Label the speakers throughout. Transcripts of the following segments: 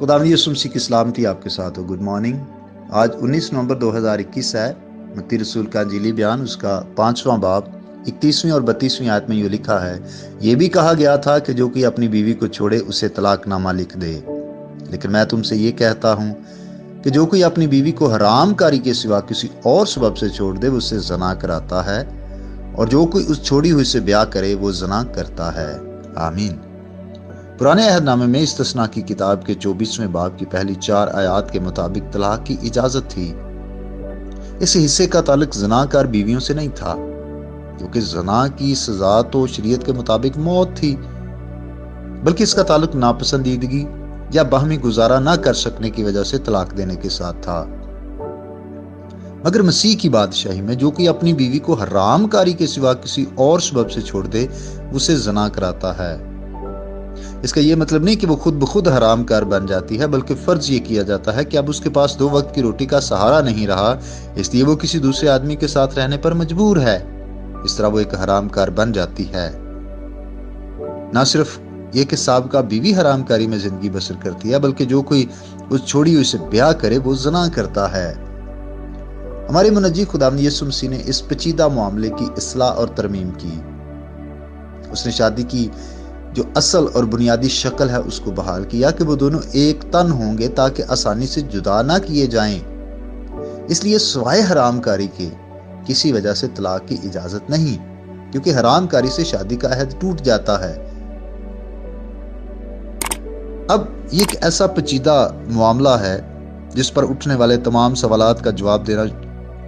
Speaker 1: خداوند یسوع مسیح کی سلامتی آپ کے ساتھ ہو۔ Good morning. آج 19 نومبر 2021 ہے۔ متی رسول کا انجیلی بیان اس کا 5واں باب 31ویں اور 32ویں آیت میں یہ لکھا ہے، یہ بھی کہا گیا تھا کہ جو کوئی اپنی بیوی کو چھوڑے اسے طلاق نامہ لکھ دے، لیکن میں تم سے یہ کہتا ہوں کہ جو کوئی اپنی بیوی کو حرام کاری کے سوا کسی اور سبب سے چھوڑ دے وہ اسے زنا کراتا ہے، اور جو کوئی اس چھوڑی ہوئی سے بیاہ کرے وہ زنا کرتا ہے۔ آمین۔ پرانے عہد نامے میں استثناء کی کتاب کے 24ویں باب کی پہلی 4 آیات کے مطابق طلاق کی اجازت تھی۔ اس حصے کا تعلق زناکار بیویوں سے نہیں تھا، کیونکہ زنا کی سزا تو شریعت کے مطابق موت تھی، بلکہ اس کا تعلق ناپسندیدگی یا باہمی گزارا نہ کر سکنے کی وجہ سے طلاق دینے کے ساتھ تھا۔ مگر مسیح کی بادشاہی میں جو کوئی اپنی بیوی کو حرام کاری کے سوا کسی اور سبب سے چھوڑ دے اسے زنا کراتا ہے۔ اس کا یہ مطلب نہیں کہ وہ خود بخود حرام کار بن جاتی ہے، بلکہ فرض یہ کیا جاتا ہے کہ اب اس کے پاس 2 وقت کی روٹی کا سہارا نہیں رہا، اس لیے وہ کسی دوسرے آدمی کے ساتھ رہنے پر مجبور ہے۔ اس طرح وہ ایک حرام کار بن جاتی ہے۔ نہ صرف یہ کہ سابقہ بیوی حرام کاری میں زندگی بسر کرتی ہے، بلکہ جو کوئی اس چھوڑی ہوئی سے بیاہ کرے وہ زنا کرتا ہے۔ ہمارے منجی خداوند یسوع مسیح نے اس پیچیدہ معاملے کی اصلاح اور ترمیم کی۔ اس نے شادی کی جو اصل اور بنیادی شکل ہے اس کو بحال کیا کہ وہ دونوں ایک تن ہوں گے تاکہ آسانی سے جدا نہ کیے جائیں۔ اس لیے سوائے حرام کاری کے کسی وجہ سے طلاق کی اجازت نہیں، کیونکہ حرام کاری سے شادی کا عہد ٹوٹ جاتا ہے۔ اب یہ ایک ایسا پیچیدہ معاملہ ہے جس پر اٹھنے والے تمام سوالات کا جواب دینا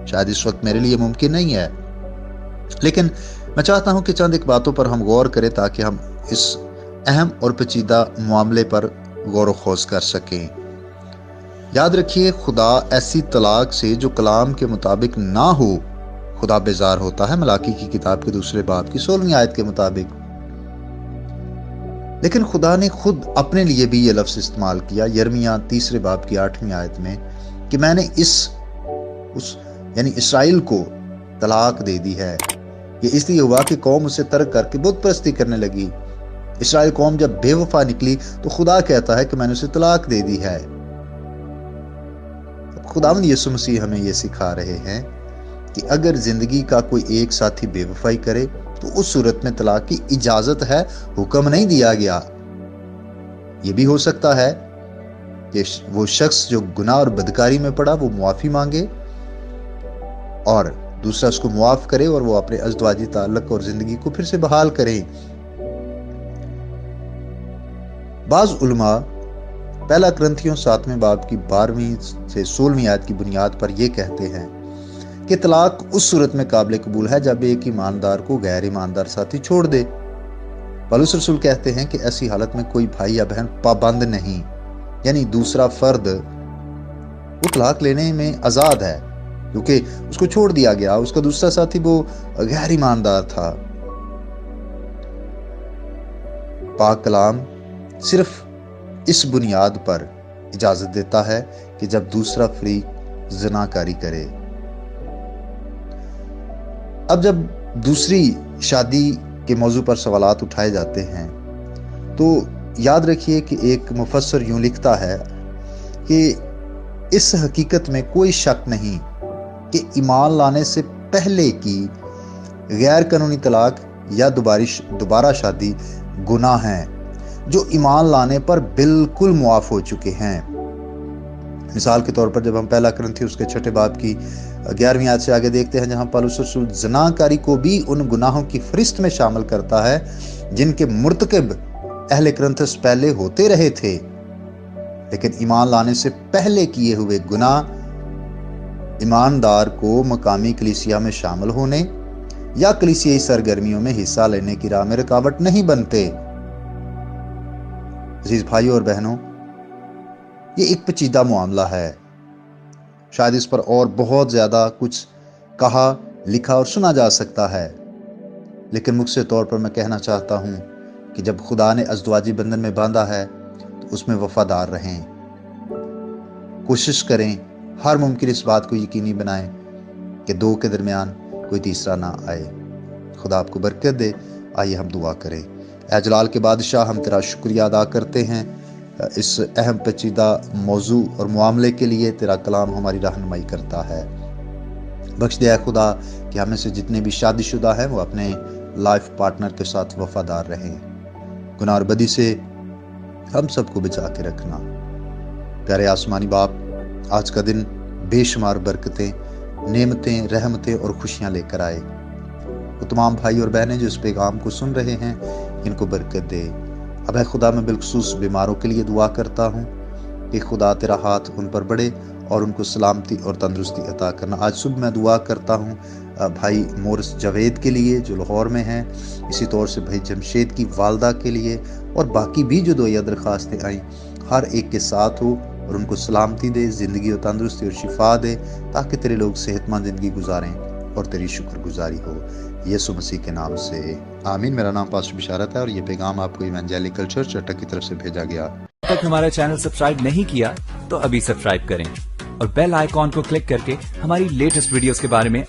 Speaker 1: شاید اس وقت میرے لیے ممکن نہیں ہے، لیکن میں چاہتا ہوں کہ چند ایک باتوں پر ہم غور کریں تاکہ ہم اس اہم اور پیچیدہ معاملے پر غور و خوض کر سکیں۔ یاد رکھیے، خدا ایسی طلاق سے جو کلام کے مطابق نہ ہو خدا بیزار ہوتا ہے، ملاکی کی کتاب کے 2 باب کی 16ویں آیت کے مطابق۔ لیکن خدا نے خود اپنے لیے بھی یہ لفظ استعمال کیا یرمیہ 3 باب کی 8ویں آیت میں کہ میں نے یعنی اسرائیل کو طلاق دے دی ہے۔ یہ اس لیے ہوا کہ قوم اسے ترک کر کے بت پرستی کرنے لگی۔ اسرائیل قوم جب بے وفا نکلی تو خدا کہتا ہے کہ میں نے اسے طلاق دے دی ہے۔ خداوند یسوع مسیح ہمیں یہ سکھا رہے ہیں کہ اگر زندگی کا کوئی ایک ساتھی بے وفائی کرے تو اس صورت میں طلاق کی اجازت ہے، حکم نہیں دیا گیا۔ یہ بھی ہو سکتا ہے کہ وہ شخص جو گناہ اور بدکاری میں پڑا وہ معافی مانگے اور دوسرا اس کو معاف کرے اور وہ اپنے ازدواجی تعلق اور زندگی کو پھر سے بحال کرے۔ بعض علماء 1 کرنتھیوں 7ویں باب کی 12ویں سے 16ویں آیت کی بنیاد پر یہ کہتے ہیں کہ طلاق اس صورت میں قابل قبول ہے جب ایک ایماندار کو غیر ایماندار ساتھی چھوڑ دے۔ پولس رسول کہتے ہیں کہ ایسی حالت میں کوئی بھائی یا بہن پابند نہیں، یعنی دوسرا فرد وہ طلاق لینے میں آزاد ہے کیونکہ اس کو چھوڑ دیا گیا، اس کا دوسرا ساتھی وہ غیر ایماندار تھا۔ پاک کلام صرف اس بنیاد پر اجازت دیتا ہے کہ جب دوسرا فریق زناکاری کرے۔ اب جب دوسری شادی کے موضوع پر سوالات اٹھائے جاتے ہیں تو یاد رکھیے کہ ایک مفسر یوں لکھتا ہے کہ اس حقیقت میں کوئی شک نہیں کہ ایمان لانے سے پہلے کی غیر قانونی طلاق یا دوبارہ شادی گناہ ہیں جو ایمان لانے پر بالکل معاف ہو چکے ہیں۔ مثال کے طور پر جب ہم 1 کرنتھی اس کے 6 باب کی 11ویں آیت سے آگے دیکھتے ہیں جہاں پولس رسول زناکاری کو بھی ان گناہوں کی فہرست میں شامل کرتا ہے جن کے مرتکب اہل کرنتھس پہلے ہوتے رہے تھے، لیکن ایمان لانے سے پہلے کیے ہوئے گناہ ایماندار کو مقامی کلیسیا میں شامل ہونے یا کلیسیائی سرگرمیوں میں حصہ لینے کی راہ میں رکاوٹ نہیں بنتے۔ عزیز بھائیوں اور بہنوں، یہ ایک پیچیدہ معاملہ ہے۔ شاید اس پر اور بہت زیادہ کچھ کہا، لکھا اور سنا جا سکتا ہے، لیکن مختصر طور پر میں کہنا چاہتا ہوں کہ جب خدا نے ازدواجی بندھن میں باندھا ہے تو اس میں وفادار رہیں۔ کوشش کریں، ہر ممکن اس بات کو یقینی بنائیں کہ 2 کے درمیان کوئی تیسرا نہ آئے۔ خدا آپ کو برکت دے۔ آئیے ہم دعا کریں۔ اے جلال کے بادشاہ، ہم تیرا شکریہ ادا کرتے ہیں اس اہم پیچیدہ موضوع اور معاملے کے لیے۔ تیرا کلام ہماری رہنمائی کرتا ہے۔ بخش دے اے خدا کہ ہمیں سے جتنے بھی شادی شدہ ہیں وہ اپنے لائف پارٹنر کے ساتھ وفادار رہیں۔ گناہ اور بدی سے ہم سب کو بچا کے رکھنا۔ پیارے آسمانی باپ، آج کا دن بے شمار برکتیں، نعمتیں، رحمتیں اور خوشیاں لے کر آئے۔ وہ تمام بھائی اور بہنیں جو اس پیغام کو سن رہے ہیں، ان کو برکت دے۔ اب اے خدا، میں بالخصوص بیماروں کے لیے دعا کرتا ہوں کہ خدا تیرا ہاتھ ان پر بڑھے اور ان کو سلامتی اور تندرستی عطا کرنا۔ آج صبح میں دعا کرتا ہوں بھائی مورس جاوید کے لیے جو لاہور میں ہیں، اسی طور سے بھائی جمشید کی والدہ کے لیے، اور باقی بھی جو دعائیں درخواستیں آئیں، ہر ایک کے ساتھ ہو اور ان کو سلامتی دے، زندگی اور تندرستی اور شفا دے، تاکہ تیرے لوگ صحت مند زندگی گزاریں اور تیری شکر گزاری ہو۔ یسوع مسیح کے نام سے آمین۔ میرا نام پاسٹر بشارت ہے اور یہ پیغام آپ کو ایونجیلیکل چرچ اٹک کی طرف سے بھیجا گیا۔
Speaker 2: اب تک ہمارا چینل سبسکرائب نہیں کیا تو ابھی سبسکرائب کریں اور بیل آئیکن کو کلک کر کے ہماری لیٹسٹ ویڈیوز کے بارے میں